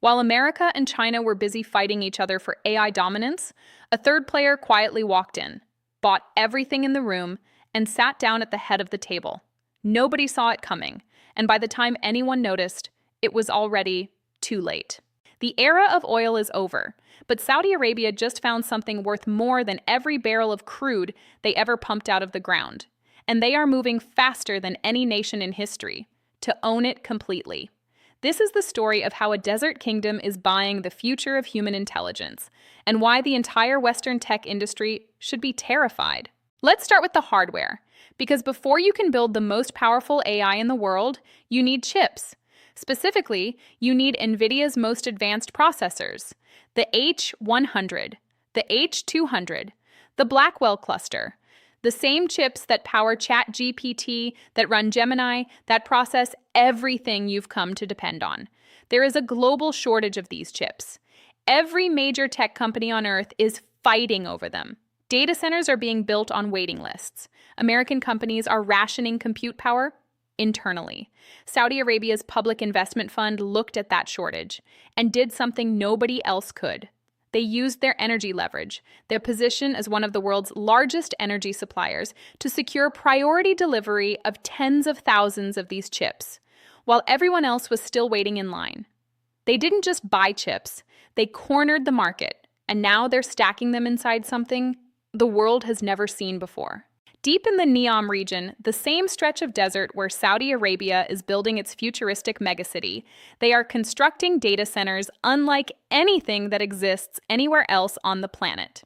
While America and China were busy fighting each other for AI dominance, a third player quietly walked in, bought everything in the room, and sat down at the head of the table. Nobody saw it coming, and by the time anyone noticed, it was already too late. The era of oil is over, but Saudi Arabia just found something worth more than every barrel of crude they ever pumped out of the ground. And they are moving faster than any nation in history to own it completely. This is the story of how a desert kingdom is buying the future of human intelligence, and why the entire Western tech industry should be terrified. Let's start with the hardware, because before you can build the most powerful AI in the world, you need chips. Specifically, you need NVIDIA's most advanced processors, the H100, the H200, the Blackwell cluster, the same chips that power ChatGPT, that run Gemini, that process everything you've come to depend on. There is a global shortage of these chips. Every major tech company on Earth is fighting over them. Data centers are being built on waiting lists. American companies are rationing compute power internally. Saudi Arabia's public investment fund looked at that shortage and did something nobody else could. They used their energy leverage, their position as one of the world's largest energy suppliers, to secure priority delivery of tens of thousands of these chips, while everyone else was still waiting in line. They didn't just buy chips, they cornered the market, and now they're stacking them inside something the world has never seen before. Deep in the Neom region, the same stretch of desert where Saudi Arabia is building its futuristic megacity, they are constructing data centers unlike anything that exists anywhere else on the planet.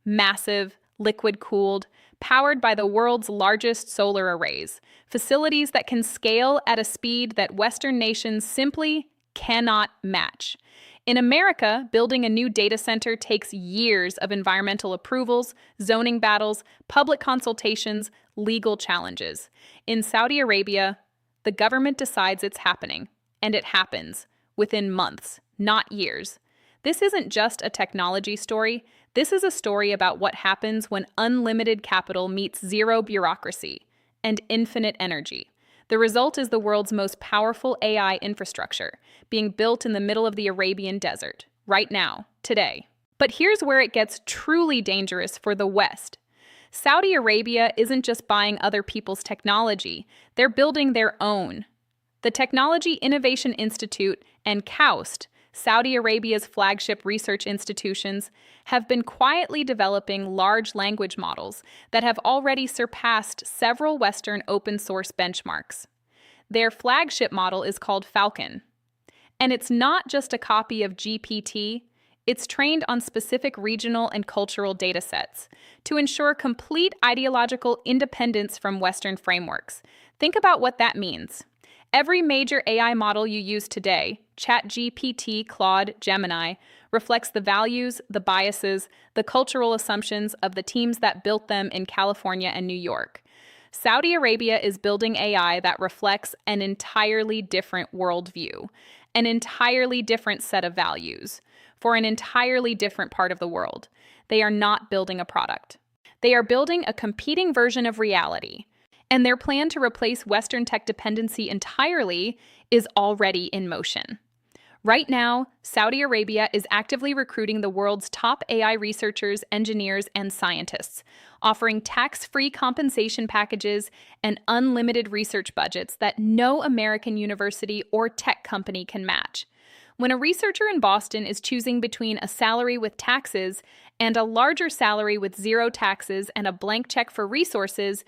Massive, liquid-cooled, powered by the world's largest solar arrays, facilities that can scale at a speed that Western nations simply cannot match. In America, building a new data center takes years of environmental approvals, zoning battles, public consultations, legal challenges. In Saudi Arabia, the government decides it's happening, and it happens within months, not years. This isn't just a technology story. This is a story about what happens when unlimited capital meets zero bureaucracy and infinite energy. The result is the world's most powerful AI infrastructure, being built in the middle of the Arabian desert, right now, today. But here's where it gets truly dangerous for the West. Saudi Arabia isn't just buying other people's technology, they're building their own. The Technology Innovation Institute and KAUST, Saudi Arabia's flagship research institutions, have been quietly developing large language models that have already surpassed several Western open-source benchmarks. Their flagship model is called Falcon. And it's not just a copy of GPT, it's trained on specific regional and cultural datasets to ensure complete ideological independence from Western frameworks. Think about what that means. Every major AI model you use today, ChatGPT, Claude, Gemini, reflects the values, the biases, the cultural assumptions of the teams that built them in California and New York. Saudi Arabia is building AI that reflects an entirely different worldview, an entirely different set of values, for an entirely different part of the world. They are not building a product. They are building a competing version of reality. And their plan to replace Western tech dependency entirely is already in motion. Right now, Saudi Arabia is actively recruiting the world's top AI researchers, engineers, and scientists, offering tax-free compensation packages and unlimited research budgets that no American university or tech company can match. When a researcher in Boston is choosing between a salary with taxes and a larger salary with zero taxes and a blank check for resources,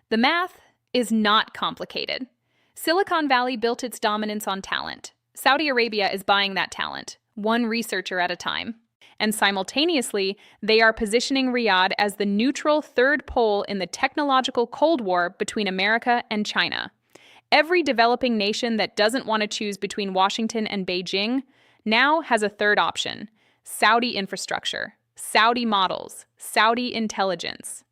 the math is not complicated. Silicon Valley built its dominance on talent. Saudi Arabia is buying that talent, one researcher at a time. And simultaneously, they are positioning Riyadh as the neutral third pole in the technological Cold War between America and China. Every developing nation that doesn't want to choose between Washington and Beijing now has a third option: Saudi infrastructure, Saudi models, Saudi intelligence.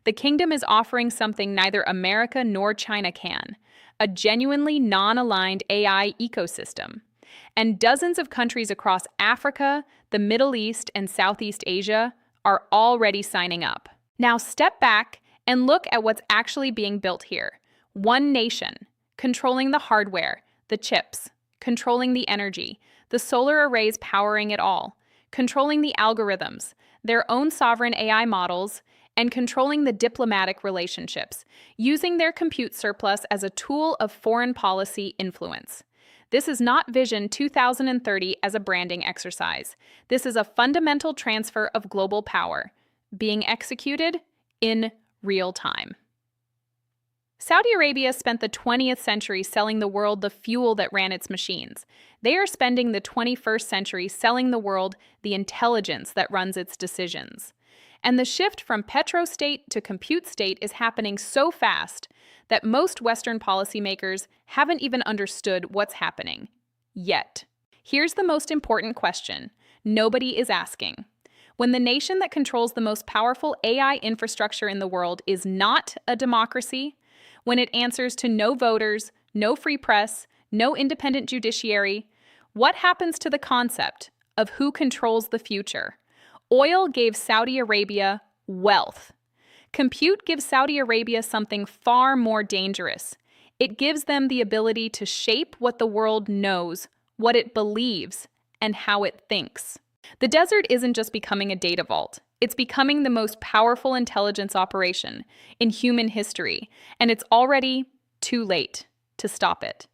The kingdom is offering something neither America nor China can: a genuinely non-aligned AI ecosystem. And dozens of countries across Africa, the Middle East, and Southeast Asia are already signing up. Now step back and look at what's actually being built here. One nation, controlling the hardware, the chips, controlling the energy, the solar arrays powering it all, controlling the algorithms, their own sovereign AI models, and controlling the diplomatic relationships, using their compute surplus as a tool of foreign policy influence. This is not Vision 2030 as a branding exercise. This is a fundamental transfer of global power, being executed in real time. Saudi Arabia spent the 20th century selling the world the fuel that ran its machines. They are spending the 21st century selling the world the intelligence that runs its decisions. And the shift from petrostate to compute state is happening so fast that most Western policymakers haven't even understood what's happening yet. Here's the most important question nobody is asking. When the nation that controls the most powerful AI infrastructure in the world is not a democracy, when it answers to no voters, no free press, no independent judiciary, what happens to the concept of who controls the future? Oil gave Saudi Arabia wealth. Compute gives Saudi Arabia something far more dangerous. It gives them the ability to shape what the world knows, what it believes, and how it thinks. The desert isn't just becoming a data vault. It's becoming the most powerful intelligence operation in human history, and it's already too late to stop it.